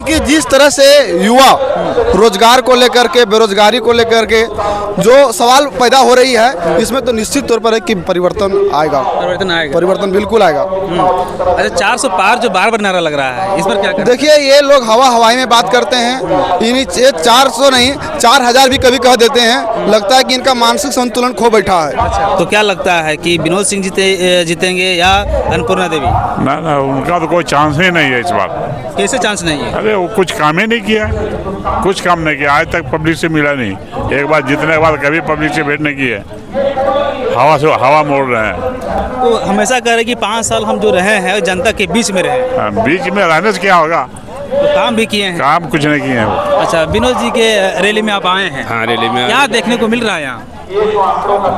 कि जिस तरह से युवा रोजगार को लेकर के, बेरोजगारी को लेकर के जो सवाल पैदा हो रही है, इसमें तो निश्चित तौर पर है कि परिवर्तन आएगा। परिवर्तन बिल्कुल आएगा। अच्छा, 400 पार जो बार बार नारा लग रहा है, इस पर क्या कहना? देखिए, ये लोग हवाई में बात करते हैं। इन्हीं 400 नहीं 4000 भी कभी कह देते हैं। लगता है कि इनका मानसिक संतुलन खो बैठा है। तो क्या लगता है कि विनोद सिंह जीतेंगे या अन्नपूर्णा देवी? ना, उनका तो कोई चांस ही नहीं है इस बार। कैसे चांस नहीं है? अरे वो कुछ काम ही नहीं किया, कुछ काम नहीं किया आज तक, पब्लिक से मिला नहीं। एक बार जीतने के बाद कभी पब्लिक से भेंट नहीं की है। हवा से हवा मोड़ रहे हैं। तो हमेशा कह रहे कि 5 साल हम जो रहे हैं जनता के बीच में रहे। बीच में रहने से क्या होगा? तो काम भी किए हैं? काम कुछ नहीं किए हैं वो। अच्छा, विनोद जी के रैली में आप आए हैं? हाँ, रैली में क्या देखने को मिल रहा है यहाँ?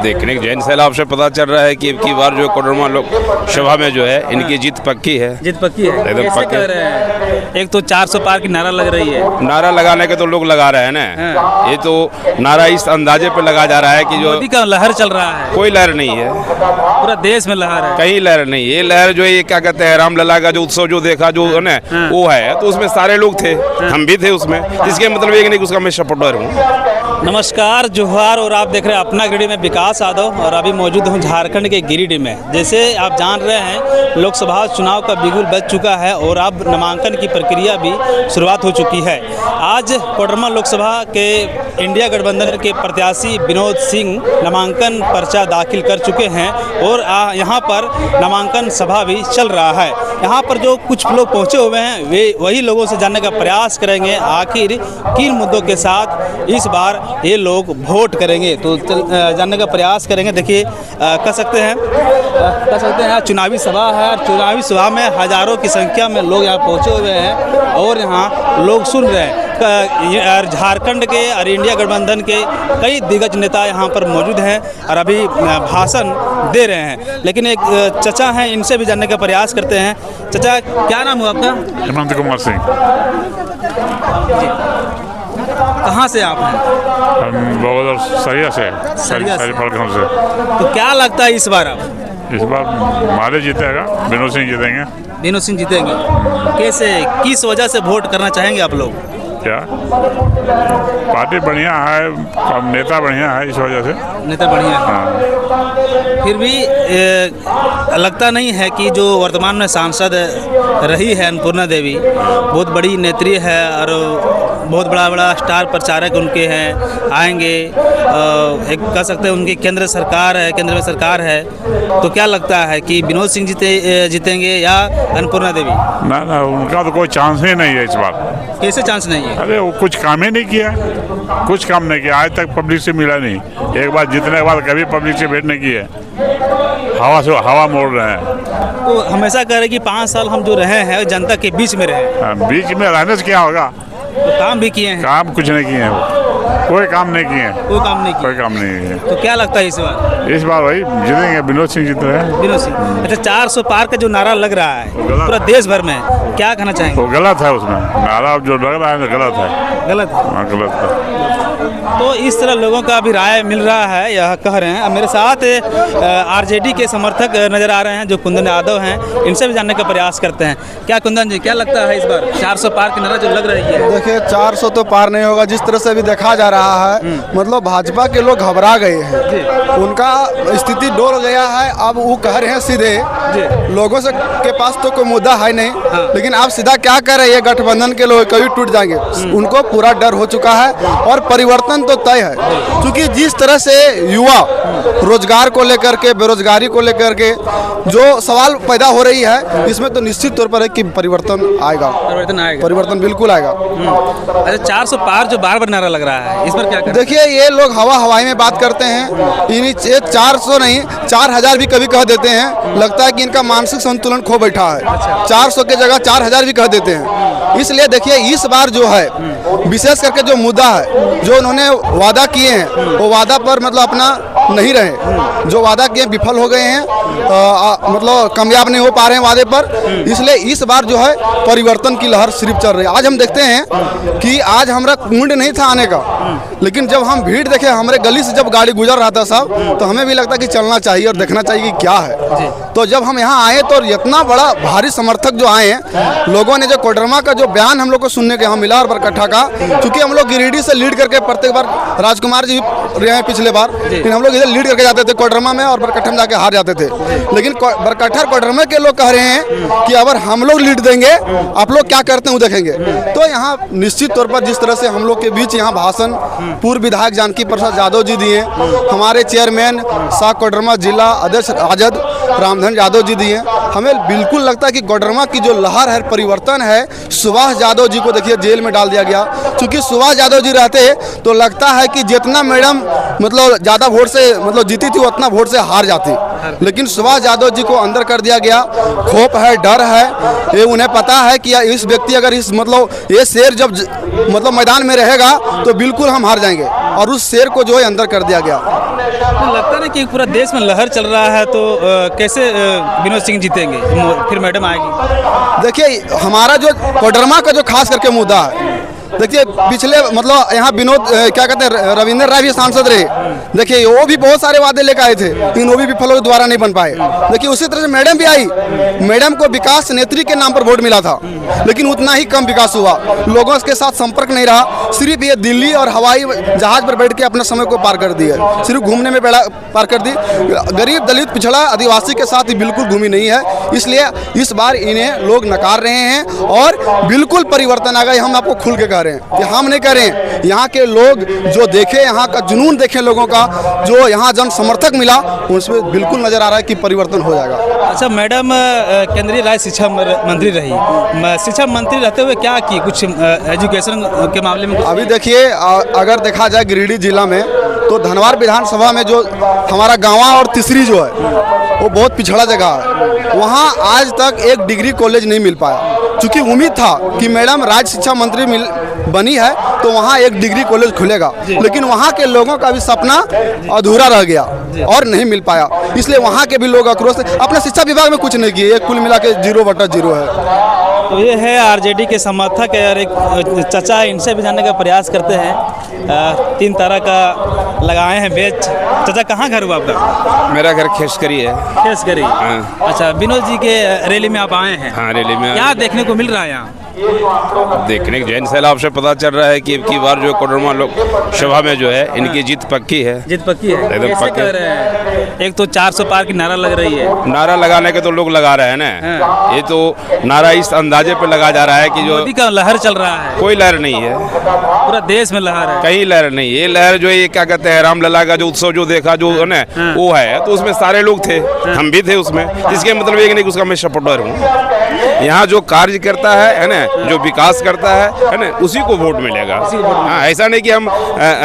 देखने के जैन सैलाब से पता चल रहा है कि अब की बार जो कोडरमा लोकसभा में जो है इनकी जीत पक्की है। जीत पक्की है? एकदम कैसे पक्की। कह रहे हैं? एक तो 400 पार की नारा लग रही है। नारा लगाने के तो लोग लगा रहे हैं ना। हाँ। ये तो नारा इस अंदाजे पे लगा जा रहा है कि जो मोदी का लहर चल रहा है। कोई लहर नहीं है, पूरा देश में लहर है। कहीं लहर नहीं। ये लहर जो है, ये क्या कहते हैं, रामलला का जो उत्सव जो देखा जो है ना, वो है। तो उसमें सारे लोग थे, हम भी थे उसमें। इसके मतलब एक नहीं कि उसका मैं सपोर्टर हूँ। नमस्कार, जोहार, और आप देख रहे हैं अपना गिरिडीह में विकास यादव, और अभी मौजूद हूँ झारखंड के गिरिडीह में। जैसे आप जान रहे हैं, लोकसभा चुनाव का बिगुल बज चुका है और अब नामांकन की प्रक्रिया भी शुरुआत हो चुकी है। आज कोडरमा लोकसभा के इंडिया गठबंधन के प्रत्याशी विनोद सिंह नामांकन पर्चा दाखिल कर चुके हैं और यहाँ पर नामांकन सभा भी चल रहा है। यहाँ पर जो कुछ लोग पहुँचे हुए हैं, वे वही लोगों से जानने का प्रयास करेंगे आखिर किन मुद्दों के साथ इस बार ये लोग वोट करेंगे। तो जानने का प्रयास करेंगे। देखिए, कह सकते हैं चुनावी सभा है और चुनावी सभा में हजारों की संख्या में लोग यहाँ पहुँचे हुए हैं और यहाँ लोग सुन रहे हैं। झारखंड के और इंडिया गठबंधन के कई दिग्गज नेता यहाँ पर मौजूद हैं और अभी भाषण दे रहे हैं। लेकिन एक चचा हैं, इनसे भी जानने का प्रयास करते हैं। चचा, क्या नाम हुआ आपका? हेमंत कुमार सिंह। कहाँ से आप हैं? हम बगौदर सरिया से। से। तो क्या लगता है इस बार आप? इस बार माले जीतेगा, विनोद सिंह जीतेंगे। विनोद सिंह जीतेंगे? कैसे, किस वजह से वोट करना चाहेंगे आप लोग? क्या पार्टी बढ़िया है, नेता बढ़िया है, इस वजह से। नेता बढ़िया है। हाँ। फिर भी लगता नहीं है कि जो वर्तमान में सांसद रही है अन्नपूर्णा देवी, बहुत बड़ी नेत्री है और बहुत बड़ा स्टार प्रचारक उनके हैं, आएंगे। एक कह सकते हैं उनकी केंद्र में सरकार है। तो क्या लगता है कि विनोद सिंह जीतेंगे या अन्नपूर्णा देवी? ना, उनका तो कोई चांस ही नहीं है इस बार। कैसे चांस नहीं है? अरे वो कुछ काम ही नहीं किया, कुछ काम नहीं किया आज तक, पब्लिक से मिला नहीं। एक बार जीतने के बाद कभी पब्लिक से भेंट नहीं की है। हवा से हवा मोड़ रहे हैं। तो हमेशा कह रहे कि 5 साल हम जो रहे हैं जनता के बीच में रहे। बीच में रहने से क्या होगा? तो काम भी किए हैं? काम कुछ नहीं किए हैं वो, कोई काम नहीं किए हैं। कोई काम नहीं किया? कोई काम नहीं किए। तो क्या लगता है इस बार? इस बार वही जीतेंगे, विनोद सिंह जीत रहे हैं। विनोद सिंह। अच्छा, 400 पार का जो नारा लग रहा है पूरा देश भर में, क्या कहना चाहेंगे? वो गलत है, उसमें नारा जो लग रहा है गलत है। गलत है? हाँ, गलत है। तो इस तरह लोगों का भी राय मिल रहा है, यह कह रहे हैं। अब मेरे साथ आरजेडी के समर्थक नजर आ रहे हैं जो कुंदन यादव हैं, इनसे भी जानने का प्रयास करते हैं। क्या कुंदन जी, क्या लगता है इस बार 400 पार की नारा जो लग रही है? देखिए, 400 तो पार नहीं होगा। जिस तरह से अभी देखा जा रहा है, मतलब भाजपा के लोग घबरा गए हैं, उनका स्थिति डोल गया है। अब वो कह रहे हैं सीधे, लोगों से के पास तो कोई मुद्दा है नहीं। हाँ। लेकिन आप सीधा क्या कर रहे हैं, गठबंधन के लोग कभी टूट जाएंगे। उनको पूरा डर हो चुका है और परिवर्तन तो तय है। क्योंकि जिस तरह से युवा रोजगार को लेकर के, बेरोजगारी को लेकर के जो सवाल पैदा हो रही है, इसमें तो निश्चित तौर पर है कि परिवर्तन आएगा। परिवर्तन बिल्कुल आएगा। अच्छा, 400 पार जो बार बार नारा लग रहा है, इस पर क्या? देखिए, ये लोग हवाई में बात करते हैं। इन्हीं 400 नहीं 4000 भी कभी कह देते हैं। लगता है कि इनका मानसिक संतुलन खो बैठा है। 400 के जगह 4000 भी कह देते हैं। इसलिए देखिए, इस बार जो है विशेष करके जो मुद्दा है, जो उन्होंने वादा किए हैं, वो वादा पर मतलब अपना नहीं रहे। जो वादा किए विफल हो गए हैं, मतलब कामयाब नहीं हो पा रहे हैं वादे पर। इसलिए इस बार जो है परिवर्तन की लहर सिर्फ चल रही है। आज हम देखते हैं कि आज हमारा मूड नहीं था आने का, लेकिन जब हम भीड़ देखे, हमारे गली से जब गाड़ी गुजर रहा था साहब, तो हमें भी लगता कि चलना चाहिए और देखना चाहिए कि क्या है। तो जब हम यहाँ आए तो इतना बड़ा भारी समर्थक जो आए हैं लोगों ने, जो कोडरमा का जो बयान हम लोग को सुनने के यहाँ मिला और बरकट्ठा का, क्योंकि हम लोग गिरिडीह से लीड करके प्रत्येक बार, राजकुमार जी रहे हैं पिछले बार, लेकिन हम लोग इधर लीड करके जाते थे कोडरमा में और बरकट्ठा में जाके हार जाते थे। लेकिन बरकट्ठा और कोडरमा के लोग कह रहे हैं कि अगर हम लोग लीड देंगे आप लोग क्या करते हैं वो देखेंगे। तो यहाँ निश्चित तौर पर जिस तरह से हम लोग के बीच यहाँ भाषण पूर्व विधायक जानकी प्रसाद यादव जी दिए, हमारे चेयरमैन शाह कोडरमा जिला अध्यक्ष राजद रामधन यादव जी दिए, हमें बिल्कुल लगता है कि कोडरमा की जो लहर है, परिवर्तन है। सुभाष यादव जी को देखिए जेल में डाल दिया गया, क्योंकि सुभाष यादव जी रहते तो लगता है कि जितना मैडम मतलब ज़्यादा वोट से मतलब जीती थी उतना वोट से हार जाती, लेकिन सुभाष यादव जी को अंदर कर दिया गया। खौफ है, डर है, ये उन्हें पता है कि इस व्यक्ति अगर इस मतलब ये शेर जब मतलब मैदान में रहेगा तो बिल्कुल हम हार जाएंगे, और उस शेर को जो है अंदर कर दिया गया। तो लगता है कि पूरा देश में लहर चल रहा है, तो कैसे विनोद सिंह जीतेंगे, फिर मैडम आएगी? देखिए हमारा जो कोडरमा का जो खास करके मुद्दा है, देखिए पिछले मतलब यहाँ विनोद क्या कहते हैं रविंद्र राय भी सांसद रहे, देखिए वो भी बहुत सारे वादे लेकर आए थे, लेकिन वो भी विफल द्वारा नहीं बन पाए। देखिए उसी तरह से मैडम भी आई, मैडम को विकास नेत्री के नाम पर वोट मिला था, लेकिन उतना ही कम विकास हुआ, लोगों के साथ संपर्क नहीं रहा, सिर्फ ये दिल्ली और हवाई जहाज पर बैठ के अपने समय को पार कर दिया, सिर्फ घूमने में पार कर दी। गरीब दलित पिछड़ा आदिवासी के साथ ही बिल्कुल घूमी नहीं है, इसलिए इस बार इन्हें लोग नकार रहे हैं और बिल्कुल परिवर्तन आ गया। हम आपको खुल के कह रहे हैं कि हम नहीं कह रहे हैं, यहाँ के लोग जो देखे, यहाँ का जुनून देखे लोगों का, जो यहाँ जन समर्थक मिला, उसमें बिल्कुल नजर आ रहा है कि परिवर्तन हो जाएगा। अच्छा, मैडम केंद्रीय राज्य शिक्षा मंत्री रही, शिक्षा मंत्री रहते हुए क्या की कुछ एजुकेशन के मामले में? अभी देखिए अगर देखा जाए गिरिडीह जिला में तो धनवार विधानसभा में जो हमारा गाँवा और तीसरी जो है वो बहुत पिछड़ा जगह है, वहाँ आज तक एक डिग्री कॉलेज नहीं मिल पाया। चूँकि उम्मीद था कि मैडम राज्य शिक्षा मंत्री बनी है तो वहाँ एक डिग्री कॉलेज खुलेगा, लेकिन वहाँ के लोगों का भी सपना अधूरा रह गया और नहीं मिल पाया, इसलिए वहाँ के भी लोग आक्रोश अपने शिक्षा विभाग में कुछ नहीं किए, ये कुल मिला के 0/0 है। तो ये है आरजेडी के समर्थक और एक चचा, इनसे भी जानने का प्रयास करते हैं। 3 तरह का लगाए हैं बेच। चाचा कहाँ घर हुआ आपका? मेरा घर खेसकरी है। खेसकरी, हाँ। अच्छा, विनोद जी के रैली में आप आए हैं? हाँ, रैली में। क्या देखने को मिल रहा है यहाँ? देखने के जैन सैलाब से पता चल रहा है कि अब की बार जो कोडरमा लोक सभा में जो है इनकी जीत पक्की है। जीत पक्की है, एकदम कैसे पक्की कह रहे हैं? एक तो 400 पार की नारा लग रही है। नारा लगाने के तो लोग लगा रहे हैं ना, ये तो नारा इस अंदाजे पे लगा जा रहा है कि जो मोदी का लहर चल रहा है। कोई लहर नहीं है, पूरा देश में लहर है, कहीं लहर नहीं। ये लहर जो ये क्या कहते हैं रामलला का जो उत्सव जो देखा जो है ना वो है, तो उसमें सारे लोग थे, हम भी थे उसमें, इसके मतलब एक नहीं उसका मैं सपोर्टर हूँ। यहाँ जो कार्य करता है ना, जो विकास करता है ना, उसी को वोट मिलेगा। हाँ, ऐसा नहीं कि हम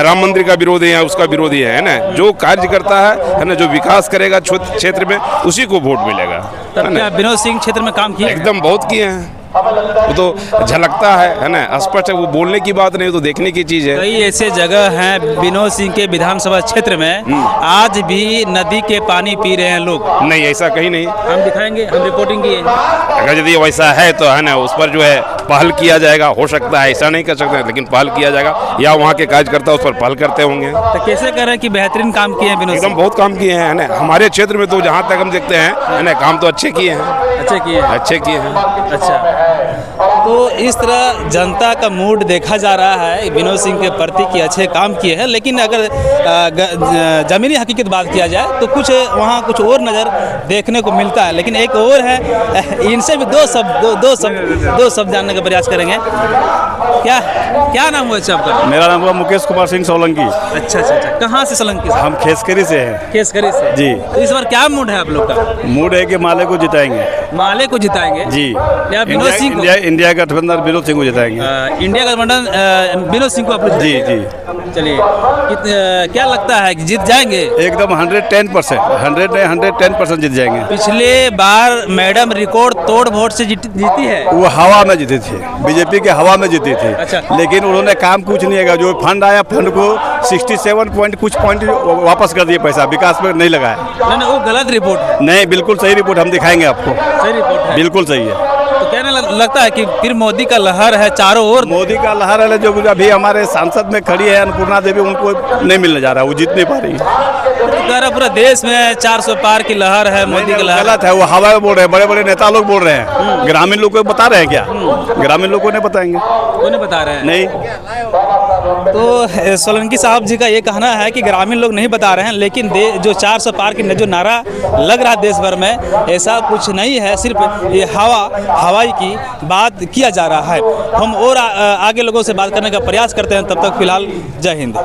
राम मंदिर का विरोधी हैं, उसका विरोधी है ना, जो कार्य करता है ना, जो विकास करेगा क्षेत्र में उसी को वोट मिलेगा। तब क्या विनोद सिंह क्षेत्र में काम किए? एकदम बहुत किए हैं, वो तो झलकता है ना, स्पष्ट है, वो बोलने की बात नहीं, तो देखने की चीज है। कई ऐसे जगह हैं विनोद सिंह के विधानसभा क्षेत्र में आज भी नदी के पानी पी रहे हैं लोग। नहीं, ऐसा कहीं नहीं। हम दिखाएंगे, हम रिपोर्टिंग की। अगर यदि वैसा है तो है ना, उस पर जो है पहल किया जाएगा, हो सकता है, ऐसा नहीं कर सकते, लेकिन पहल किया जाएगा, या वहाँ के कार्यकर्ता उस पर पहल करते होंगे। तो कैसे कह रहे हैं कि बेहतरीन काम किए हैं विनोद सिंह? एकदम बहुत काम किए हैं ना, हमारे क्षेत्र में तो जहाँ तक हम देखते हैं है ना, काम तो अच्छे किए हैं। अच्छे किए हैं, अच्छे किए हैं। अच्छा, तो इस तरह जनता का मूड देखा जा रहा है विनोद सिंह के प्रति कि अच्छे काम किए हैं, लेकिन अगर ज़मीनी हकीकत बात किया जाए तो कुछ वहाँ कुछ और नज़र देखने को मिलता है। लेकिन एक और है, इनसे भी दो शब्द जानने का प्रयास करेंगे। क्या नाम हुआ आपका? मेरा नाम हुआ मुकेश कुमार सिंह सोलंकी। अच्छा, कहाँ से सोलंकी? हम खेसकरी से हैं। खेसकरी से जी। तो इस बार क्या मूड है आप लोग का? मूड है कि माले को जिताएंगे। माले को जिताएंगे जी, या विनोद सिंह को? इंडिया गठबंधन विनोद सिंह को जिताएंगे। इंडिया गठबंधन विनोद सिंह को आप लोग? जी। चलिए, क्या लगता है कि जीत जाएंगे? एकदम 110% जीत जाएंगे। पिछले बार मैडम रिकॉर्ड तोड़ वोट से जीती है। वो हवा में जीती थी, बीजेपी के हवा में जीती थी। अच्छा। लेकिन उन्होंने काम कुछ नहीं किया, जो फंड आया फंड को 67 पॉइंट कुछ पॉइंट वापस कर दिए, पैसा विकास में नहीं लगाया। नहीं, वो गलत रिपोर्ट है। नहीं, बिल्कुल सही रिपोर्ट हम दिखाएंगे आपको। सही रिपोर्ट है, बिल्कुल सही है। तो कहने लगता है कि फिर मोदी का लहर है चारों ओर? मोदी का लहर है जो अभी हमारे सांसद में खड़ी है अन्नपूर्णा देवी, उनको नहीं मिलने जा रहा है, वो जीत नहीं पा रही है। पूरा देश में 400 पार की लहर है, मोदी की लहर गलत है, वो हवा में बोल रहे हैं, बड़े बड़े नेता लोग बोल रहे हैं। ग्रामीण लोग को बता रहे हैं क्या? ग्रामीण लोग को नहीं बताएंगे, वो नहीं बता रहे हैं। नहीं। तो सोलंकी साहब जी का ये कहना है कि ग्रामीण लोग नहीं बता रहे हैं, लेकिन जो 400 पार की जो नारा लग रहा है देश भर में, ऐसा कुछ नहीं है, सिर्फ ये हवाई की बात किया जा रहा है। हम और आगे लोगों से बात करने का प्रयास करते हैं, तब तक फिलहाल जय हिंद।